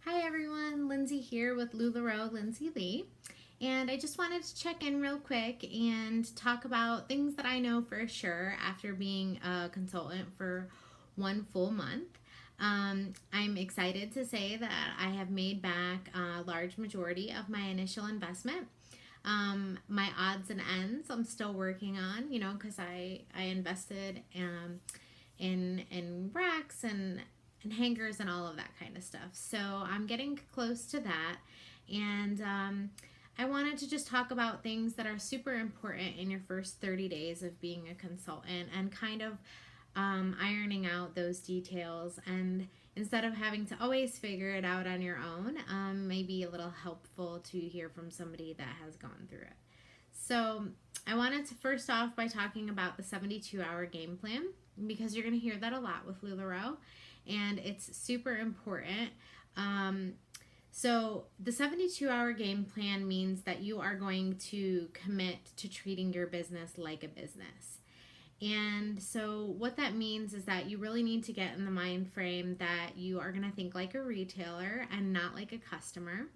Hi everyone, Lindsay here with LuLaRoe, Lindsay Lee. And I just wanted to check in real quick and talk about things that I know for sure after being a consultant for one full month. I'm excited to say that I have made back a large majority of my initial investment. My odds and ends I'm still working on, because I invested in racks and hangers and all of that kind of stuff. So I'm getting close to that. And I wanted to just talk about things that are super important in your first 30 days of being a consultant and kind of ironing out those details. And instead of having to always figure it out on your own, maybe a little helpful to hear from somebody that has gone through it. So I wanted to first off by talking about the 72-hour game plan because you're going to hear that a lot with LuLaRoe and it's super important. So the 72-hour game plan means that you are going to commit to treating your business like a business. And so what that means is that you really need to get in the mind frame that you are going to think like a retailer and not like a customer,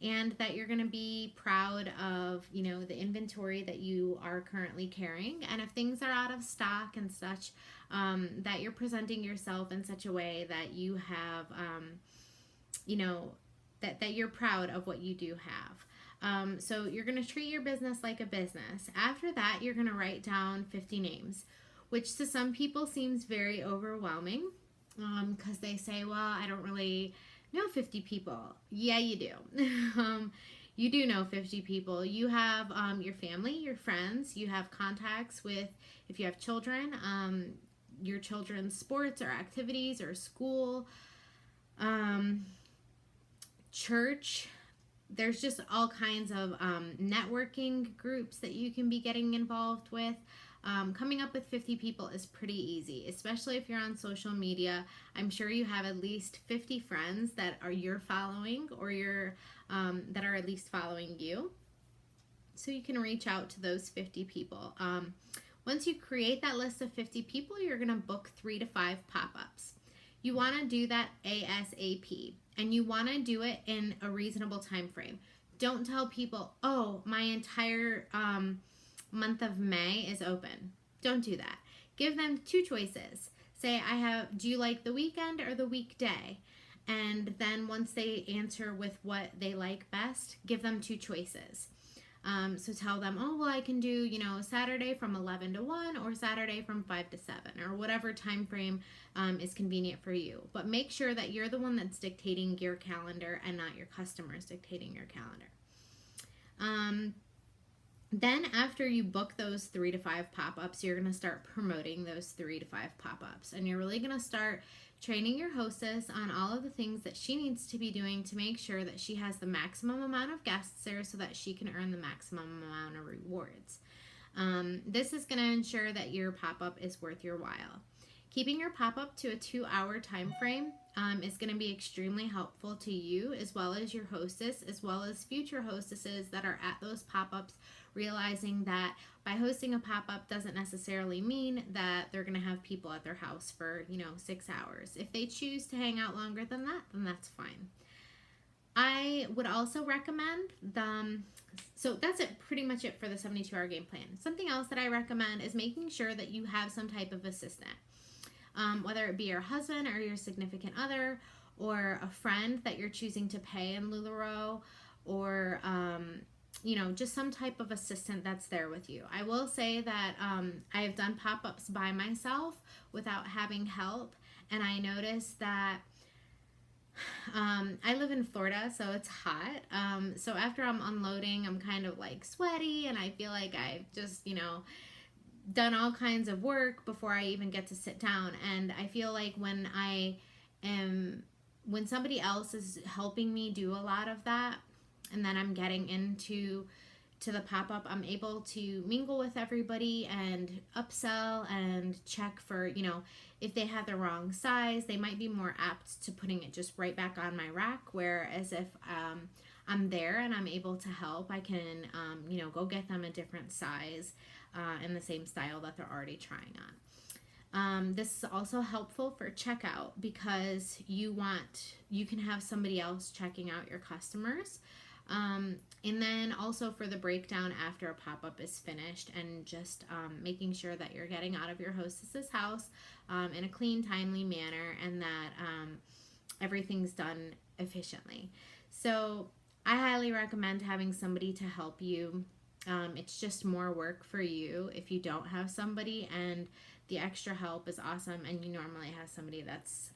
and that you're going to be proud of, the inventory that you are currently carrying. And if things are out of stock and such, that you're presenting yourself in such a way that you have, that you're proud of what you do have. So you're going to treat your business like a business. After that, you're going to write down 50 names, which to some people seems very overwhelming because they say, well, I don't really know 50 people. Yeah, you do. You do know 50 people. You have your family, your friends, you have contacts with, if you have children, your children's sports or activities or school, church. There's just all kinds of networking groups that you can be getting involved with. Coming up with 50 people is pretty easy, especially if you're on social media. I'm sure you have at least 50 friends that are you're following or that are at least following you. So you can reach out to those 50 people. Once you create that list of 50 people, you're going to book 3 to 5 pop-ups. You want to do that ASAP, and you want to do it in a reasonable time frame. Don't tell people, oh, my entire month of May is open. Don't do that. Give them 2 choices. Say, do you like the weekend or the weekday? And then once they answer with what they like best, give them 2 choices. So tell them, oh, well, I can do, Saturday from 11 to 1 or Saturday from 5 to 7 or whatever time frame is convenient for you. But make sure that you're the one that's dictating your calendar and not your customers dictating your calendar. Then after you book those 3 to 5 pop-ups, you're going to start promoting those 3 to 5 pop-ups. And you're really going to start training your hostess on all of the things that she needs to be doing to make sure that she has the maximum amount of guests there so that she can earn the maximum amount of rewards. This is going to ensure that your pop-up is worth your while. Keeping your pop-up to a 2-hour time frame is going to be extremely helpful to you as well as your hostess, as well as future hostesses that are at those pop-ups, realizing that by hosting a pop-up doesn't necessarily mean that they're going to have people at their house for 6 hours. If they choose to hang out longer than that, then that's fine. I would also recommend so that's pretty much it for the 72-hour game plan. Something else that I recommend is making sure that you have some type of assistant. Whether it be your husband or your significant other or a friend that you're choosing to pay in LuLaRoe, or just some type of assistant that's there with you. I will say that I have done pop-ups by myself without having help, and I noticed that I live in Florida, so it's hot. So after I'm unloading, I'm kind of like sweaty, and I feel like I've just, done all kinds of work before I even get to sit down. And I feel like when somebody else is helping me do a lot of that, and then I'm getting into the pop-up, I'm able to mingle with everybody and upsell and check for, if they have the wrong size, they might be more apt to putting it just right back on my rack. Whereas if I'm there and I'm able to help, I can, go get them a different size in the same style that they're already trying This is also helpful for checkout because you can have somebody else checking out your customers. And then also for the breakdown after a pop-up is finished, and just making sure that you're getting out of your hostess's house in a clean, timely manner, and that everything's done efficiently. So I highly recommend having somebody to help you. It's just more work for you if you don't have somebody, and the extra help is awesome, and you normally have somebody that's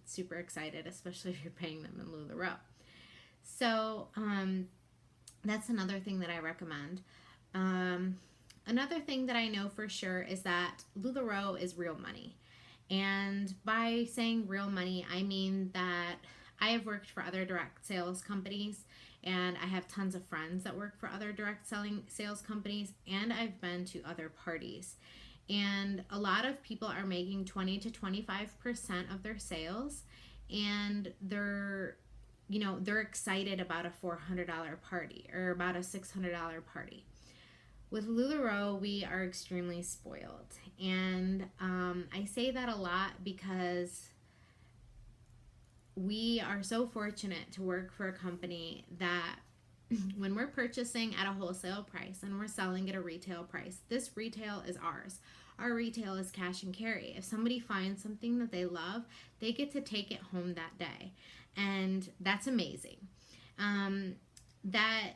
super excited, especially if you're paying them in LuLaRoe. So that's another thing that I recommend. Another thing that I know for sure is that LuLaRoe is real money. And by saying real money, I mean that I have worked for other direct sales companies, and I have tons of friends that work for other direct selling sales companies, and I've been to other parties. And a lot of people are making 20 to 25% of their sales, and they're excited about a $400 party or about a $600 party. With LuLaRoe, we are extremely spoiled. And I say that a lot because we are so fortunate to work for a company that when we're purchasing at a wholesale price and we're selling at a retail price, this retail is ours. Our retail is cash and carry. If somebody finds something that they love, they get to take it home that day. And that's amazing. That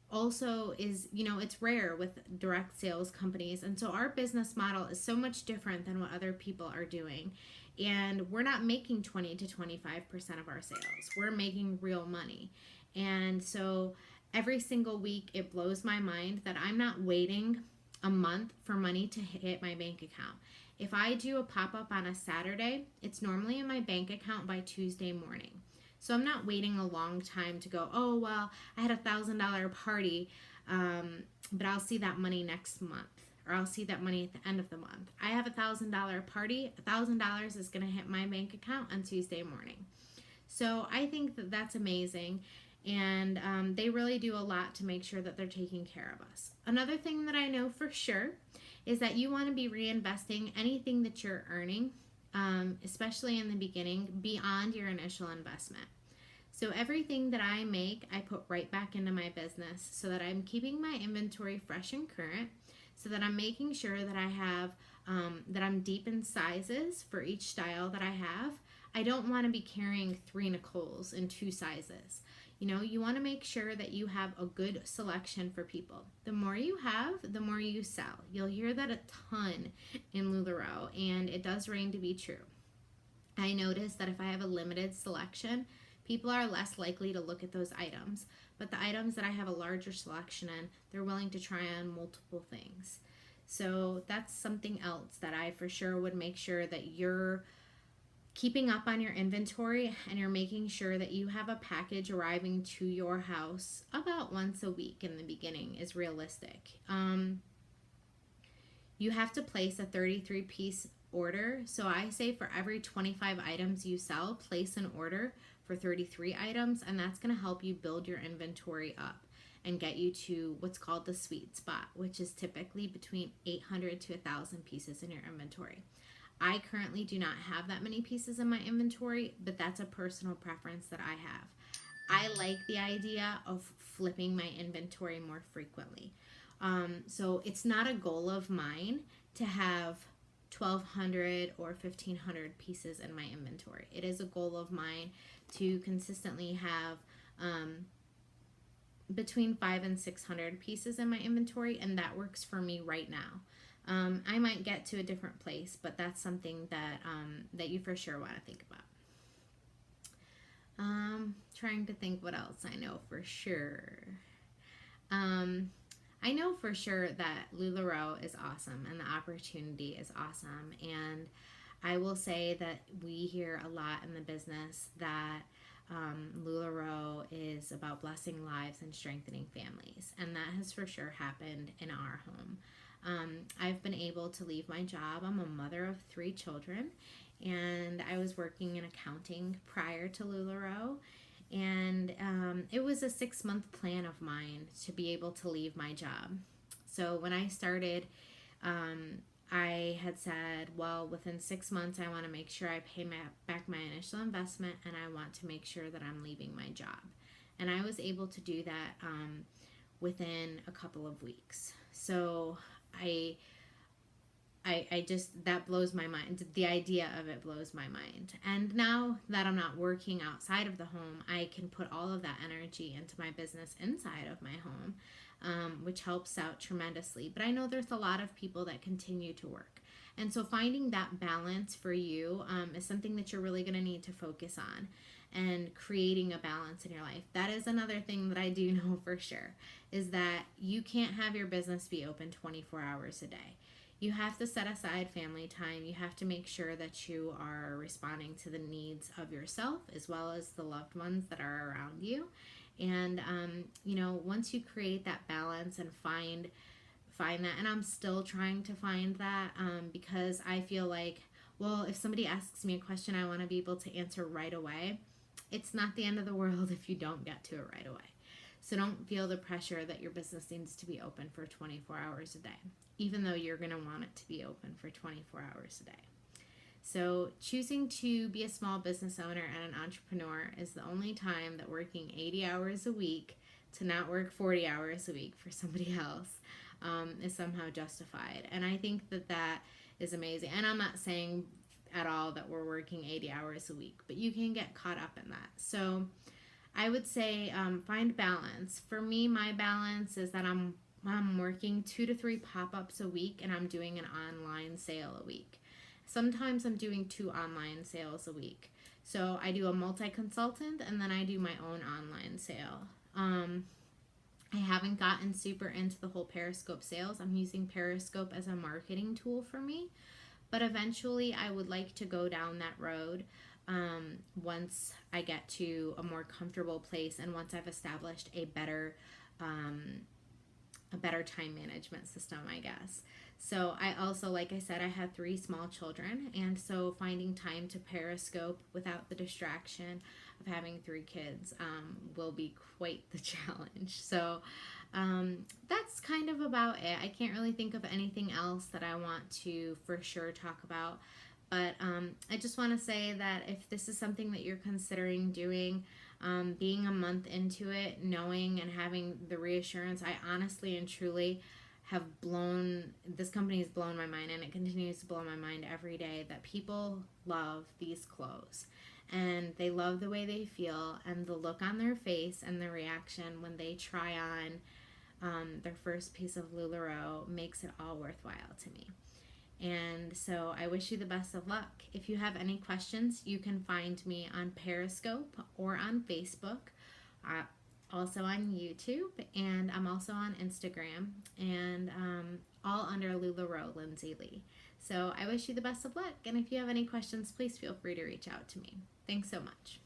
also is, it's rare with direct sales companies. And so our business model is so much different than what other people are doing. And we're not making 20 to 25% of our sales. We're making real money. And so every single week, it blows my mind that I'm not waiting a month for money to hit my bank account. If I do a pop-up on a Saturday, it's normally in my bank account by Tuesday morning. So I'm not waiting a long time to go, oh, well, I had $1,000 party, but I'll see that money next month, or I'll see that money at the end of the month. I have $1,000 party. $1,000 is going to hit my bank account on Tuesday morning. So I think that that's amazing. And they really do a lot to make sure that they're taking care of us. Another thing that I know for sure is that you want to be reinvesting anything that you're earning, especially in the beginning, beyond your initial investment. So everything that I make, I put right back into my business so that I'm keeping my inventory fresh and current, so that I'm making sure that I have, that I'm deep in sizes for each style that I have. I don't want to be carrying 3 Nicoles in 2 sizes. You want to make sure that you have a good selection for people. The more you have, the more you sell. You'll hear that a ton in LuLaRoe, and it does reign to be true. I notice that if I have a limited selection, people are less likely to look at those items. But the items that I have a larger selection in, they're willing to try on multiple things. So that's something else that I for sure would make sure that you're keeping up on your inventory, and you're making sure that you have a package arriving to your house about once a week in the beginning is realistic. You have to place a 33-piece order. So I say for every 25 items you sell, place an order for 33 items, and that's going to help you build your inventory up and get you to what's called the sweet spot, which is typically between 800 to 1,000 pieces in your inventory. I currently do not have that many pieces in my inventory, but that's a personal preference that I have. I like the idea of flipping my inventory more frequently. So it's not a goal of mine to have 1,200 or 1,500 pieces in my inventory. It is a goal of mine to consistently have between 500 and 600 pieces in my inventory, and that works for me right now. I might get to a different place, but that's something that you for sure want to think about. Trying to think what else I know for sure. I know for sure that LuLaRoe is awesome and the opportunity is awesome. And I will say that we hear a lot in the business that LuLaRoe is about blessing lives and strengthening families. And that has for sure happened in our home. I've been able to leave my job. I'm a mother of 3 children, and I was working in accounting prior to LuLaRoe. And it was a 6-month plan of mine to be able to leave my job. So when I started, I had said, well, within 6 months, I want to make sure I pay back my initial investment, and I want to make sure that I'm leaving my job. And I was able to do that within a couple of weeks. So I just, that blows my mind. The idea of it blows my mind. And now that I'm not working outside of the home, I can put all of that energy into my business inside of my home, which helps out tremendously. But I know there's a lot of people that continue to work. And so finding that balance for you is something that you're really going to need to focus on, and creating a balance in your life. That is another thing that I do know for sure, is that you can't have your business be open 24 hours a day. You have to set aside family time. You have to make sure that you are responding to the needs of yourself as well as the loved ones that are around you. And once you create that balance and find that, and I'm still trying to find that, because I feel like, well, if somebody asks me a question, I want to be able to answer right away. It's not the end of the world if you don't get to it right away. So don't feel the pressure that your business needs to be open for 24 hours a day, even though you're going to want it to be open for 24 hours a day. So choosing to be a small business owner and an entrepreneur is the only time that working 80 hours a week to not work 40 hours a week for somebody else is somehow justified. And I think that is amazing. And I'm not saying at all that we're working 80 hours a week, but you can get caught up in that. So I would say find balance. For me, my balance is that I'm working 2 to 3 pop-ups a week, and I'm doing an online sale a week. Sometimes I'm doing 2 online sales a week. So I do a multi-consultant, and then I do my own online sale. I haven't gotten super into the whole Periscope sales. I'm using Periscope as a marketing tool for me. But eventually I would like to go down that road once I get to a more comfortable place, and once I've established a better time management system, I guess. So I also, like I said, I have 3 small children, and so finding time to Periscope without the distraction of having 3 kids will be quite the challenge. So that's kind of about it. I can't really think of anything else that I want to for sure talk about. But I just want to say that if this is something that you're considering doing, being a month into it, knowing and having the reassurance, I honestly and truly this company has blown my mind, and it continues to blow my mind every day, that people love these clothes. And they love the way they feel and the look on their face and the reaction when they try on their first piece of LuLaRoe makes it all worthwhile to me. And so I wish you the best of luck. If you have any questions, you can find me on Periscope or on Facebook, also on YouTube, and I'm also on Instagram, and all under LuLaRoe Lindsay Lee. So I wish you the best of luck, and if you have any questions, please feel free to reach out to me. Thanks so much.